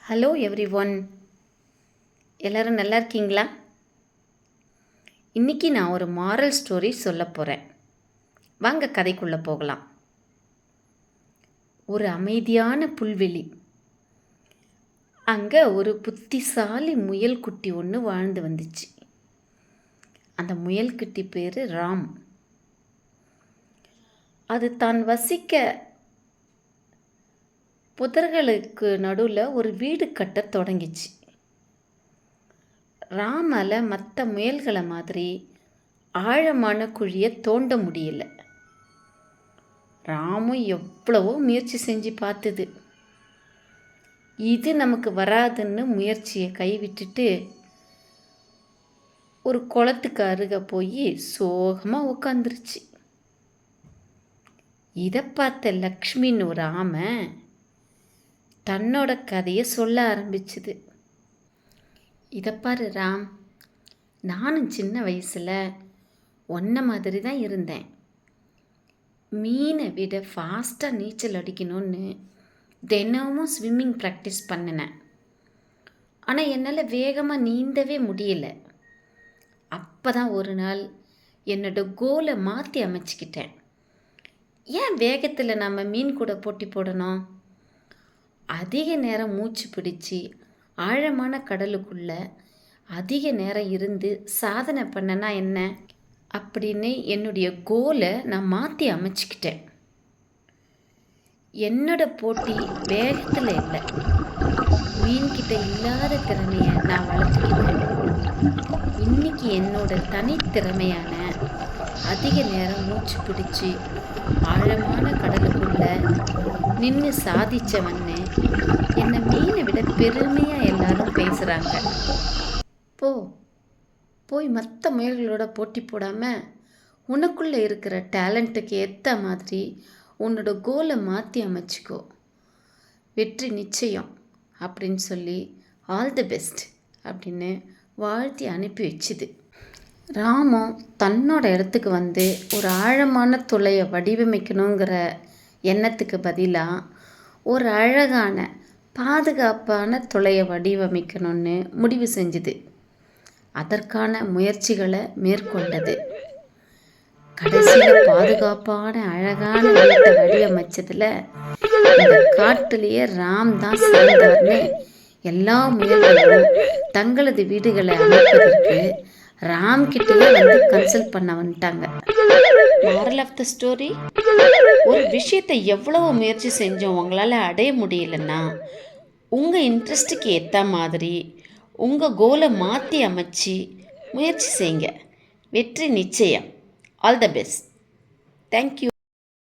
Hello every one, எல்லோரும் நல்லா இருக்கீங்களா? இன்றைக்கி நான் ஒரு மாரல் ஸ்டோரி சொல்ல போகிறேன். வாங்க கதைக்குள்ளே போகலாம். ஒரு அமைதியான புல்வெளி. அங்கே ஒரு புத்திசாலி முயல் குட்டி ஒன்று வாழ்ந்து வந்துச்சு. அந்த முயல் குட்டி பேர் ராம். அது தான் வசிக்க புதர்களுக்கு நடுவில் ஒரு வீடு கட்ட தொடங்கிச்சு. ராமால் மற்ற முயல்களை மாதிரி ஆழமான குழியை தோண்ட முடியல. ராமும் எவ்வளவோ முயற்சி செஞ்சு பார்த்தது. இது நமக்கு வராதுன்னு முயற்சியை கைவிட்டுட்டு ஒரு குளத்துக்கு அருகே போய் சோகமாக உட்காந்துருச்சு. இதை பார்த்த லக்ஷ்மின்னு ஒரு ஆமை தன்னோட கதையை சொல்ல ஆரம்பிச்சுது. இதை பாரு ராம், நானும் சின்ன வயசில் ஒன்றை மாதிரி தான் இருந்தேன். மீனை விட ஃபாஸ்ட்டாக நீச்சல் அடிக்கணும்னு தினமும் ஸ்விம்மிங் ப்ராக்டிஸ் பண்ணினேன். ஆனால் என்னால் வேகமாக நீந்தவே முடியல. அப்போ தான் ஒரு நாள் என்னோடய கோலை மாற்றி அமைச்சிக்கிட்டேன். ஏன் வேகத்தில் நம்ம மீன் கூட போட்டி போடணும்? அதிக நேரம் மூச்சு பிடிச்சி ஆழமான கடலுக்குள்ளே அதிக நேரம் இருந்து சாதனை பண்ணனா என்ன அப்படின்னு என்னுடைய கோலை நான் மாற்றி அமைச்சிக்கிட்டேன். என்னோட போட்டி வேகத்தில் இல்லை, மீன்கிட்ட இல்லாத திறமையை நான் வளர்த்துக்கிட்டேன். இன்னைக்கு என்னோட தனித்திறமையான அதிக நேரம் மூச்சு பிடிச்சி ஆழமான கடலுக்குள்ளே நின்று சாதிச்சவன்னு என்னை மீனை விட பெருமையாக எல்லாரும் பேசுகிறாங்க. போய் மற்ற முயல்களோட போட்டி போடாமல் உனக்குள்ளே இருக்கிற டேலண்ட்டுக்கு ஏற்ற மாதிரி உன்னோட கோலை மாற்றி அமைச்சிக்கோ. வெற்றி நிச்சயம் அப்படின்னு சொல்லி ஆல் தி பெஸ்ட் அப்படின்னு வாழ்த்தி அனுப்பி வச்சுது. ராமும் தன்னோட இடத்துக்கு வந்து ஒரு ஆழமான துளையை வடிவமைக்கணுங்கிற எண்ணத்துக்கு பதிலாக ஒரு அழகான பாதுகாப்பான துளையை வடிவமைக்கணும்னு முடிவு செஞ்சுது. அதற்கான முயற்சிகளை மேற்கொண்டது. கடைசியில் பாதுகாப்பான அழகான வீட்டை வடிவமைச்சதில் இந்த காட்டிலேயே ராம் தான் சிறந்தவர்னு எல்லா முயல்களும் தங்களது வீடுகளை அமைப்பதற்கு ராம் கிட்டேயே வந்து கன்சல்ட் பண்ண வந்துட்டாங்க. மாரல் ஆஃப் த ஸ்டோரி, ஒரு விஷயத்தை எவ்வளவு முயற்சி செஞ்சோம் உங்களால் அடைய முடியலன்னா உங்கள் இன்ட்ரெஸ்ட்டுக்கு ஏற்ற மாதிரி உங்கள் கோலை மாற்றி அமைச்சு முயற்சி செய்யுங்க. வெற்றி நிச்சயம். All the best. தேங்க்யூ.